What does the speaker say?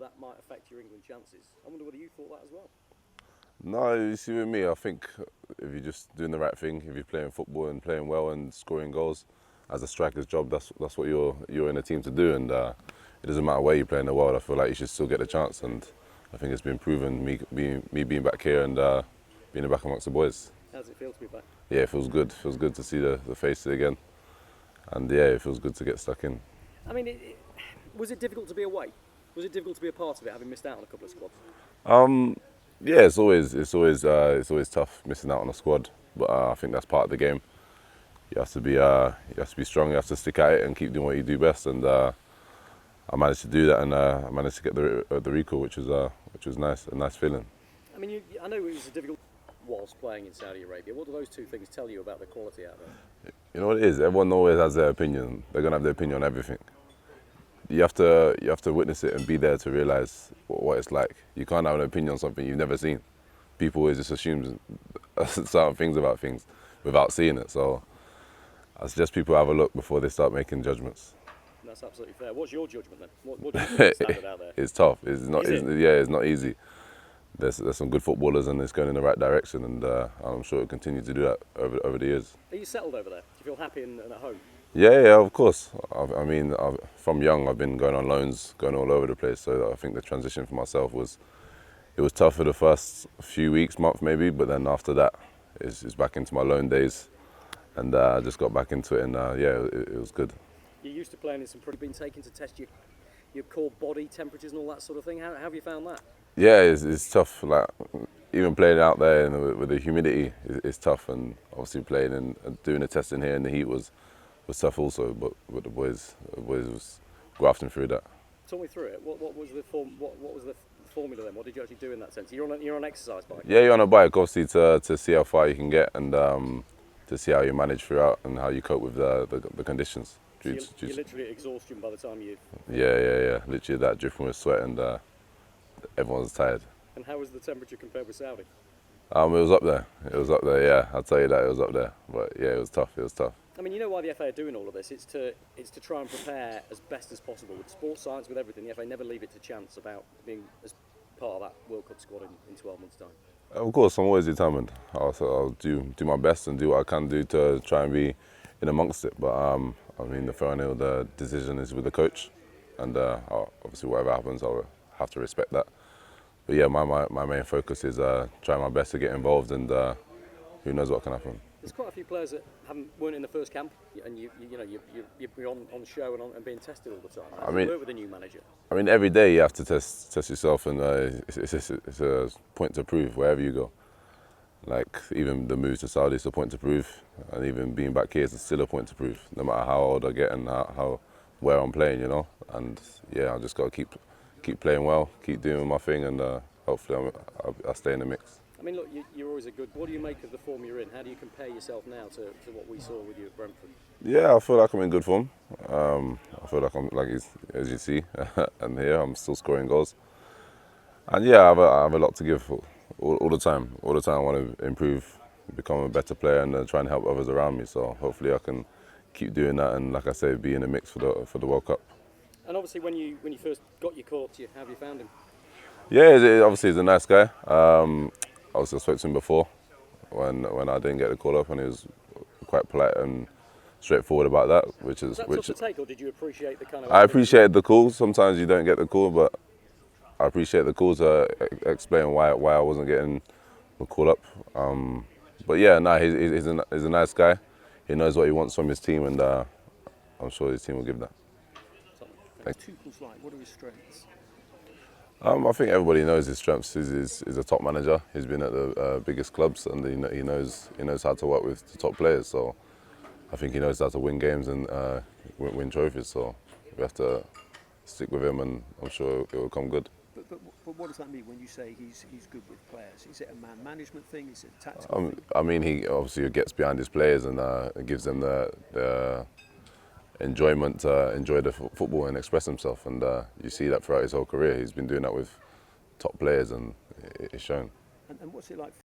that might affect your England chances. I wonder whether you thought that as well. No, you see with me, I think if you're just doing the right thing, if you're playing football and playing well and scoring goals, as a striker's job, that's what you're in a team to do, and it doesn't matter where you play in the world. I feel like you should still get the chance, and I think it's been proven. Me being back here and being back amongst the boys. How does it feel to be back? Yeah, it feels good. It feels good to see the faces again, and yeah, it feels good to get stuck in. I mean, was it difficult to be away? Was it difficult to be a part of it, having missed out on a couple of squads? Yeah, it's always tough missing out on a squad, but I think that's part of the game. You have to be strong. You have to stick at it and keep doing what you do best. And I managed to do that, and I managed to get the recall, which was nice, a nice feeling. I mean, I know it was difficult whilst playing in Saudi Arabia. What do those two things tell you about the quality out there? You know what it is. Everyone always has their opinion. They're gonna have their opinion on everything. You have to witness it and be there to realise what it's like. You can't have an opinion on something you've never seen. People always just assume certain things about things without seeing it. So I suggest people have a look before they start making judgments. That's absolutely fair. What's your judgment then? What do you think is standard out there? It's tough. It's not. It's not easy. There's some good footballers and it's going in the right direction, and I'm sure it'll continue to do that over the years. Are you settled over there? Do you feel happy and at home? Yeah, of course. From young, I've been going on loans, going all over the place. So I think the transition for myself was tough for the first few weeks, month maybe, but then after that, it's back into my loan days, and I just got back into it, and it was good. You're used to playing in some pretty, been taken to test your core body temperatures and all that sort of thing. How have you found that? Yeah, it's tough. Like even playing out there with the humidity, it's tough, and obviously playing and doing the testing here in the heat was tough also. But the boys was grafting through that. Talk me through it. What was the formula then? What did you actually do in that sense? You're on an exercise bike. Yeah, you're on a bike, obviously to see how far you can get and to see how you manage throughout and how you cope with the conditions. So you're literally at exhaustion by the time you. Yeah. Literally that, dripping with sweat, and everyone's tired. And how was the temperature compared with Saudi? It was up there. Yeah, I'll tell you that, it was up there. But yeah, it was tough. I mean, you know why the FA are doing all of this? It's to try and prepare as best as possible with sports science, with everything. The FA never leave it to chance about being as part of that World Cup squad in 12 months' time. Of course, I'm always determined. I'll do my best and do what I can do to try and be in amongst it. But the final the decision is with the coach, and obviously whatever happens, I'll have to respect that. But yeah, my main focus is trying my best to get involved, and who knows what can happen. There's quite a few players that weren't in the first camp, and you're on show and being tested all the time. How do you work with a new manager? I mean, every day you have to test yourself, and it's a point to prove wherever you go. Like even the move to Saudi is a point to prove, and even being back here is still a point to prove. No matter how old I get and where I'm playing, you know. And yeah, I just got to keep playing well, keep doing my thing, and hopefully I'll stay in the mix. I mean, look, you're always a good. What do you make of the form you're in? How do you compare yourself now to what we saw with you at Brentford? Yeah, I feel like I'm in good form. I feel like I'm as you see, and here I'm still scoring goals. And yeah, I have a lot to give all the time. All the time I want to improve, become a better player, and try and help others around me. So hopefully I can keep doing that, and like I say, be in the mix for the World Cup. And obviously, when you first got your call up to you, how have you found him? Yeah, obviously he's a nice guy. I also spoke to him before when I didn't get the call up, and he was quite polite and straightforward about that. Was that tough to take, or did you appreciate the kind of? I appreciated the call. Sometimes you don't get the call, but I appreciate the call to explain why I wasn't getting the call up. But yeah, he's a nice guy. He knows what he wants from his team, and I'm sure his team will give that. What's Tuchel's like? What are his strengths? I think everybody knows his strengths. He's a top manager. He's been at the biggest clubs, and he knows how to work with the top players. So I think he knows how to win games and win trophies. So we have to stick with him, and I'm sure it will come good. But what does that mean when you say he's good with players? Is it a man management thing? Is it a tactical thing? I mean, he obviously gets behind his players and gives them the enjoyment to enjoy the football and express himself, and you see that throughout his whole career. He's been doing that with top players, and it's shown. And what's it like